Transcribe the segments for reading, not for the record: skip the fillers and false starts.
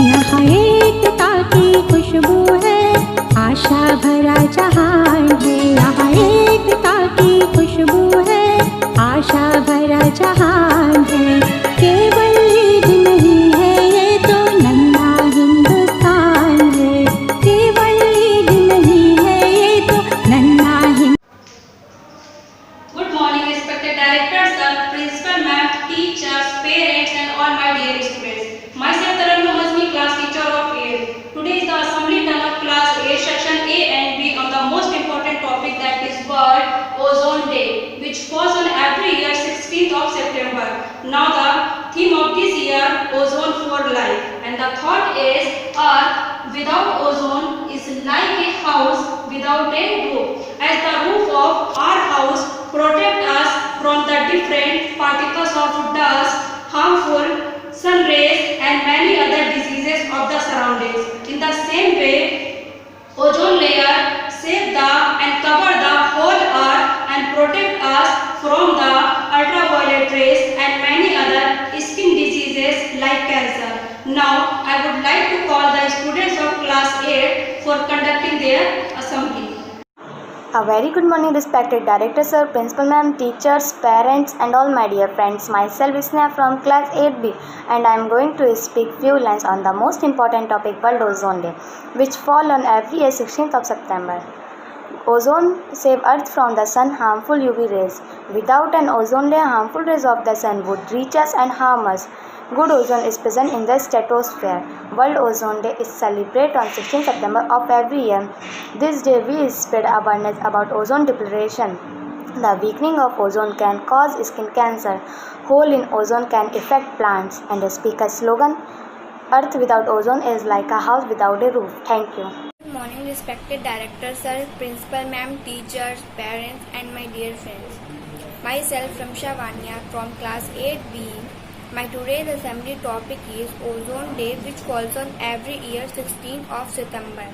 यहाँ एकता की खुशबू है, आशा भरा जहान है। यहाँ एकता की खुशबू है, आशा भरा जहान है। केवल ईद नहीं है ये तो नन्हा हिंदुस्तान है। केवल ईद नहीं है ये तो नन्हा Good morning, respected director, sir, principal, ma'am, teachers, parents, and all my dear students. Myself, Tarannum Hazmi, class teacher of 8th. Today is the assembly turn of class 8, section A and B on the most important topic, that is World Ozone Day, which falls on every year 16th of September. Now the theme of this year, ozone for life, and the thought is Earth without ozone is like a house without a roof, as the roof of our house protect us from the different particles of dust, harmful sun rays, and many other diseases of the surroundings. In the same way, ozone layer save the and cover the whole earth and protect us from the ultraviolet rays and many other skin diseases like cancer. Now, I would like to call the students of class 8 for conducting their assembly. A very good morning, respected director sir, principal ma'am, teachers, parents, and all my dear friends. Myself is Sneha from class 8B, and I am going to speak few lines on the most important topic, World Ozone Day, which fall on every year 16th of September. Ozone save Earth from the sun harmful UV rays. Without an ozone layer, harmful rays of the sun would reach us and harm us. Good ozone is present in the stratosphere. World Ozone Day is celebrated on 16 September of every year. This day we spread awareness about ozone depletion. The weakening of ozone can cause skin cancer. Hole in ozone can affect plants. And the speaker slogan, Earth without ozone is like a house without a roof. Thank you. Good morning, respected director sir, principal ma'am, teachers, parents, and my dear friends. Myself Ramsha Vania from class 8B. My today's assembly topic is Ozone Day, which falls on every year 16th of September.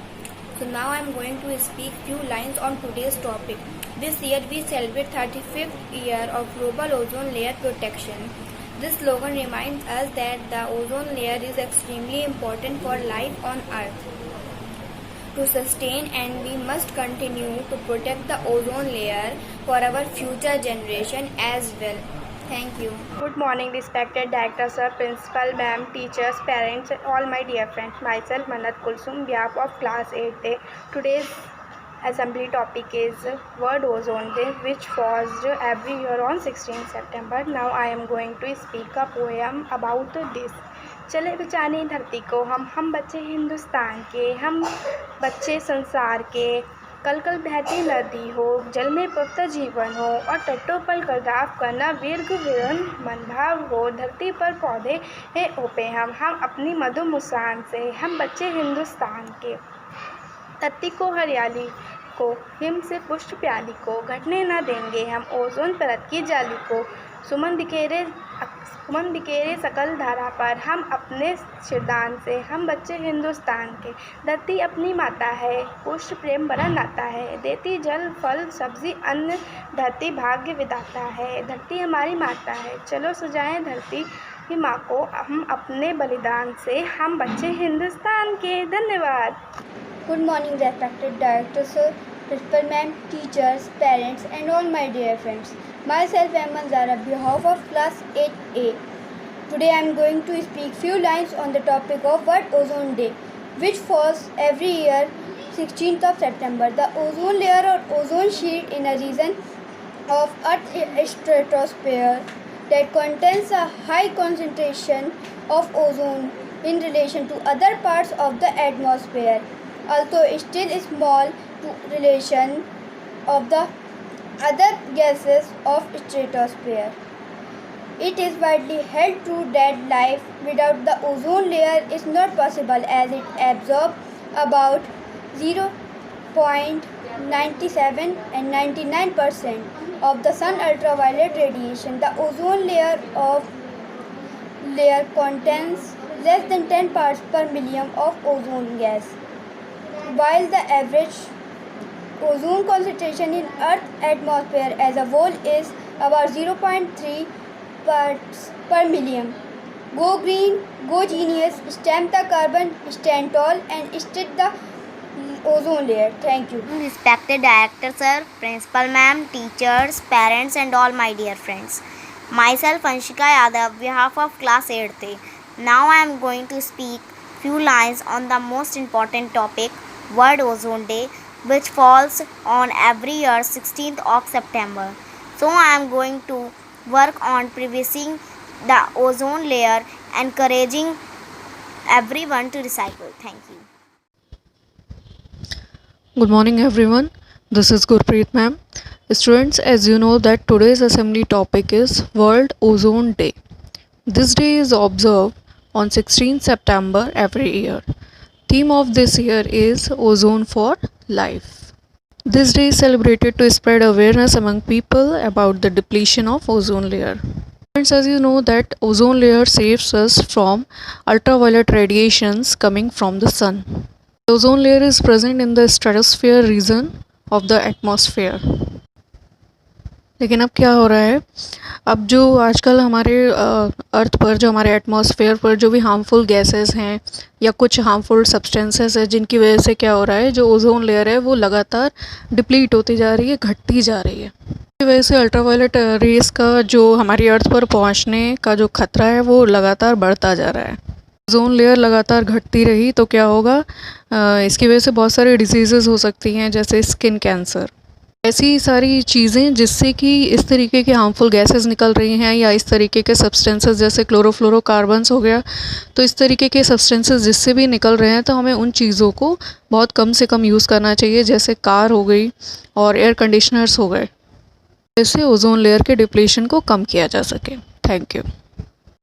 So now I am going to speak few lines on today's topic. This year we celebrate 35th year of global ozone layer protection. This slogan reminds us that the ozone layer is extremely important for life on Earth to sustain, and we must continue to protect the ozone layer for our future generation as well. Thank you. Good morning, respected director sir, principal ma'am, teachers, parents, and all my dear friends. Myself Manat Kulsum, behalf of class 8A. Today's assembly topic is World Ozone Day, which falls every year on 16 September. Now I am going to speak a poem about this. चले बचाने धरती को हम बच्चे हिंदुस्तान के, हम बच्चे संसार के। कल कल बहती नदी हो, जल में पवित्र जीवन हो, और तटों पर गर्दाव करना वीर विरन मनभाव हो। धरती पर पौधे हैं ओपे हम अपनी मधु मुस्कान से, हम बच्चे हिंदुस्तान के। धरती को हरियाली को, हिम से पुष्ट प्याली को, घटने न देंगे हम ओजोन परत की जाली को। सुमन बिखेरे सकल धारा पर, हम अपने शिरदान से, हम बच्चे हिंदुस्तान के। धरती अपनी माता है, पुष्ट प्रेम बड़ा नाता है, देती जल फल सब्जी अन्न, धरती भाग्य विधाता है। धरती हमारी माता है, चलो सजाएं धरती की माँ को हम अपने बलिदान से, हम बच्चे हिंदुस्तान के। धन्यवाद। Good morning, respected director sir, principal ma'am, teachers, parents, and all my dear friends. Myself am Manzara, behalf of class 8A. Today I am going to speak few lines on the topic of World Ozone Day, which falls every year 16th of September. The ozone layer or ozone sheet in a region of Earth's stratosphere that contains a high concentration of ozone in relation to other parts of the atmosphere, although still small to relation of the other gases of stratosphere. It is widely held true that life without the ozone layer is not possible, as it absorbs about 0.97 and 99% of the sun ultraviolet radiation. The ozone layer contains less than 10 parts per million of ozone gas, while the average ozone concentration in Earth's atmosphere as a whole is about 0.3 parts per million. Go green, go genius, stamp the carbon, stand tall and stick the ozone layer. Thank you. Respected Director Sir, Principal Ma'am, teachers, parents and all my dear friends. Myself Anshika Yadav, behalf of class 8th. Now I am going to speak few lines on the most important topic, World Ozone Day, which falls on every year 16th of September. So I am going to work on preventing the ozone layer, encouraging everyone to recycle. Thank you. Good morning everyone. This is Gurpreet ma'am. Students, as you know that today's assembly topic is World Ozone Day. This day is observed on 16 September every year. Theme of this year is Ozone for Life. This day is celebrated to spread awareness among people about the depletion of ozone layer. Friends, as you know that ozone layer saves us from ultraviolet radiations coming from the sun. The ozone layer is present in the stratosphere region of the atmosphere. लेकिन अब क्या हो रहा है, अब जो आजकल हमारे अर्थ पर, जो हमारे एटमॉस्फेयर पर जो भी हार्मफुल गैसेस हैं या कुछ हार्मफुल सब्सटेंसेस हैं, जिनकी वजह से क्या हो रहा है, जो ओजोन लेयर है वो लगातार डिप्लीट होती जा रही है, घटती जा रही है। इस वजह से अल्ट्रावायलेट रेस का जो हमारी अर्थ पर पहुंचने का जो खतरा है वो लगातार बढ़ता जा रहा है। ओजोन लेयर लगातार घटती रही तो क्या होगा, इसकी वजह से बहुत सारी डिजीज़ेज़ हो सकती हैं, जैसे स्किन कैंसर, ऐसी सारी चीज़ें जिससे कि इस तरीके के हार्मफुल गैसेस निकल रही हैं या इस तरीके के सब्सटेंसेस जैसे क्लोरोफ्लोरोकार्बन्स हो गया, तो इस तरीके के सब्सटेंसेस जिससे भी निकल रहे हैं तो हमें उन चीज़ों को बहुत कम से कम यूज़ करना चाहिए, जैसे कार हो गई और एयर कंडीशनर्स हो गए, जिससे ओजोन लेयर के डिप्लीशन को कम किया जा सके। Thank you.